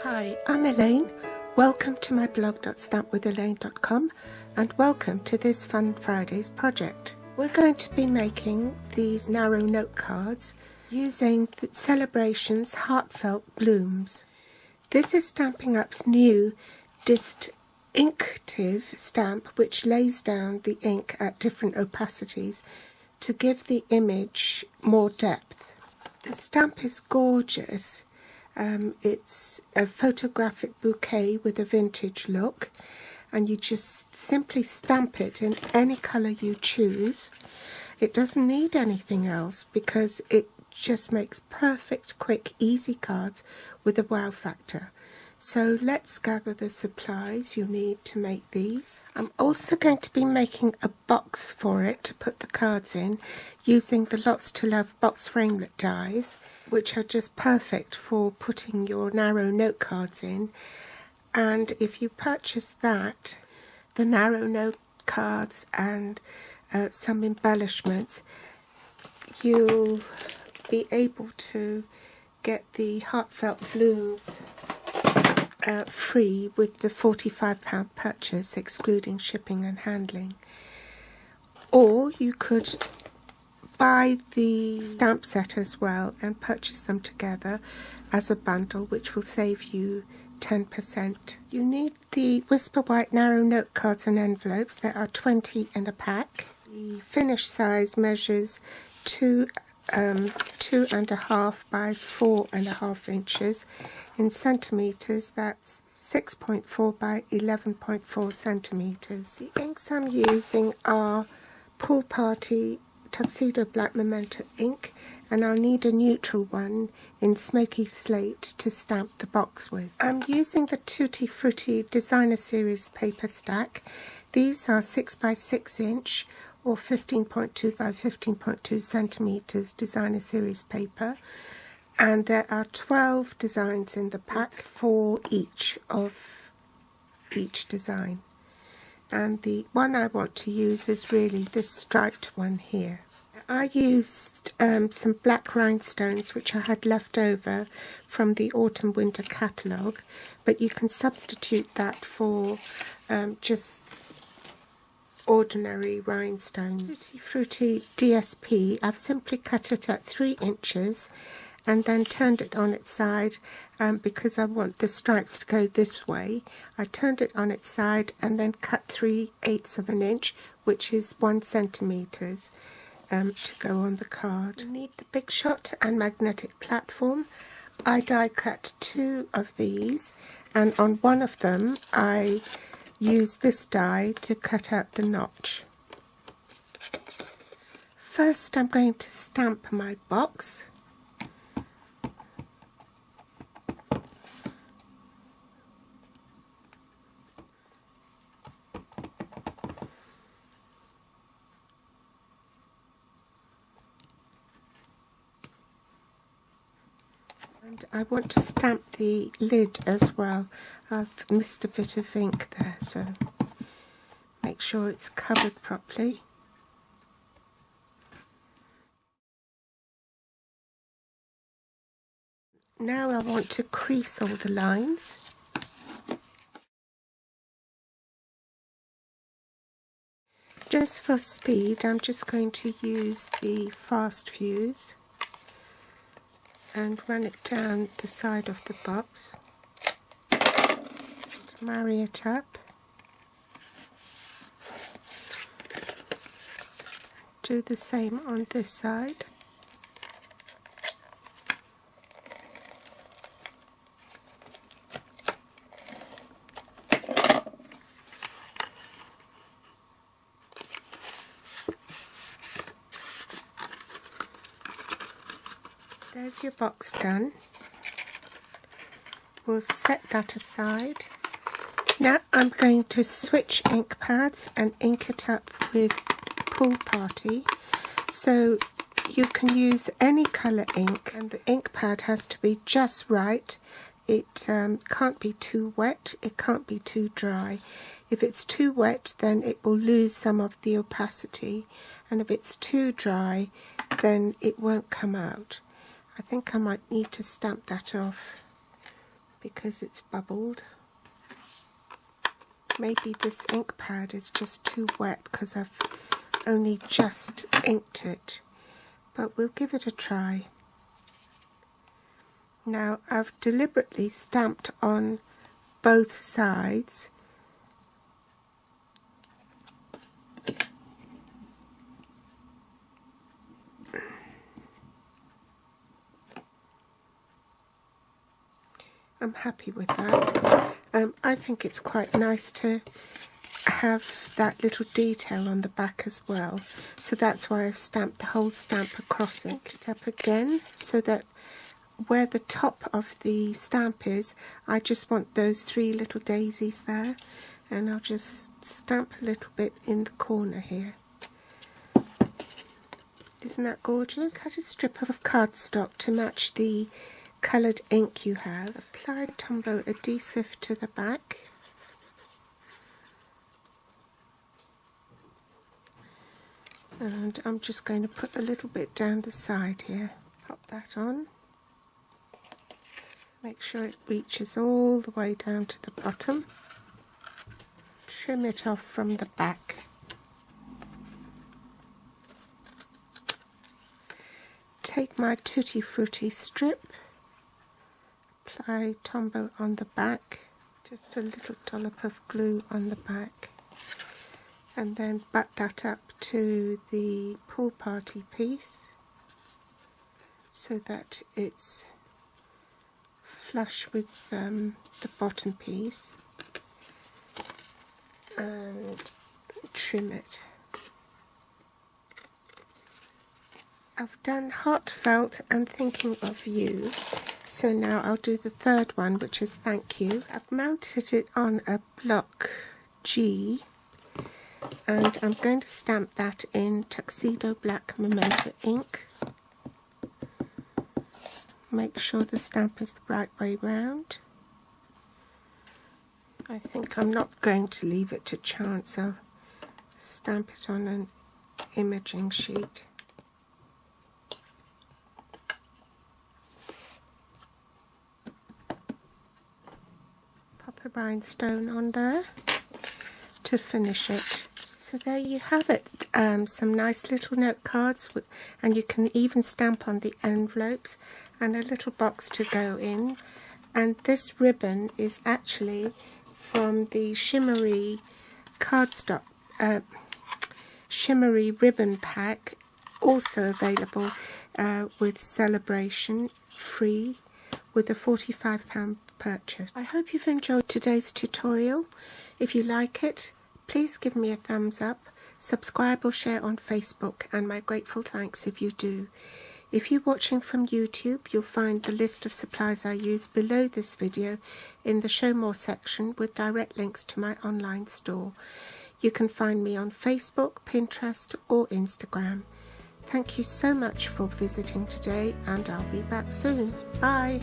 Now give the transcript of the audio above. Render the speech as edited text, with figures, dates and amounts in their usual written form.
Hi, I'm Elaine. Welcome to my blog.stampwithelaine.com and welcome to this Fun Fridays project. We're going to be making these narrow note cards using the Sale-A-Bration's Heartfelt Blooms. This is Stampin' Up's new Dist-INK-tive stamp, which lays down the ink at different opacities to give the image more depth. The stamp is gorgeous. It's a photographic bouquet with a vintage look, and you just simply stamp it in any colour you choose. It doesn't need anything else because it just makes perfect, quick, easy cards with a wow factor. So let's gather the supplies you need to make these. I'm also going to be making a box for it to put the cards in using the Lots to Love box framelit dies, which are just perfect for putting your narrow note cards in. And if you purchase that, the narrow note cards and some embellishments, you'll be able to get the Heartfelt Blooms free with the £45 purchase, excluding shipping and handling. Or you could buy the stamp set as well and purchase them together as a bundle, which will save you 10%. You need the Whisper White narrow note cards and envelopes. There are 20 in a pack. The finish size measures 2.5 by 4.5 inches. In centimetres, that's 6.4 by 11.4 centimetres. The inks I'm using are Pool Party Tuxedo Black Memento ink, and I'll need a neutral one in Smoky Slate to stamp the box with. I'm using the Tutti Frutti Designer Series paper stack. These are 6 by 6 inch or 15.2 by 15.2 centimetres Designer Series paper, and there are 12 designs in the pack for each of each design. And the one I want to use is really this striped one here. I used some black rhinestones which I had left over from the Autumn Winter catalogue, but you can substitute that for just ordinary rhinestones. Tutti Frutti DSP, I've simply cut it at 3 inches and then turned it on its side because I want the stripes to go this way. I turned it on its side and then cut 3/8 of an inch, which is 1 centimetre, to go on the card. You need the Big Shot and magnetic platform. I die cut 2 of these, and on one of them I use this die to cut out the notch. First I'm going to stamp my box. And I want to stamp the lid as well. I've missed a bit of ink there, so make sure it's covered properly. Now I want to crease all the lines. Just for speed, I'm just going to use the fast fuse and run it down the side of the box to marry it up. Do the same on this side. There's your box done. We'll set that aside. Now I'm going to switch ink pads and ink it up with Pool Party. So you can use any colour ink, and the ink pad has to be just right. It can't be too wet, it can't be too dry. If it's too wet, then it will lose some of the opacity, and if it's too dry, then it won't come out. I think I might need to stamp that off because it's bubbled. Maybe this ink pad is just too wet because I've only just inked it, but we'll give it a try. Now I've deliberately stamped on both sides I'm happy with that. I think it's quite nice to have that little detail on the back as well, so that's why I've stamped the whole stamp across it. Ink it up again so that where the top of the stamp is, I just want those 3 little daisies there, and I'll just stamp a little bit in the corner here. Isn't that gorgeous? Cut a strip of cardstock to match the coloured ink you have. Apply Tombow adhesive to the back. And I'm just going to put a little bit down the side here. Pop that on. Make sure it reaches all the way down to the bottom. Trim it off from the back. Take my Tutti Frutti strip. Apply Tombow on the back, just a little dollop of glue on the back, and then butt that up to the pool party piece so that it's flush with the bottom piece, and trim it. I've done Heartfelt and Thinking of You. So now I'll do the third one, which is Thank You. I've mounted it on a block G, and I'm going to stamp that in Tuxedo Black Memento ink. Make sure the stamp is the right way round. I think I'm not going to leave it to chance. I'll stamp it on an imaging sheet. A rhinestone on there to finish it. So there you have it, some nice little note cards, and you can even stamp on the envelopes, and a little box to go in. And this ribbon is actually from the shimmery cardstock, shimmery ribbon pack, also available with Sale-A-Bration free with a £45 purchase. I hope you've enjoyed today's tutorial. If you like it, please give me a thumbs up, subscribe or share on Facebook, and my grateful thanks if you do. If you're watching from YouTube, you'll find the list of supplies I use below this video in the Show More section with direct links to my online store. You can find me on Facebook, Pinterest or Instagram. Thank you so much for visiting today, and I'll be back soon. Bye!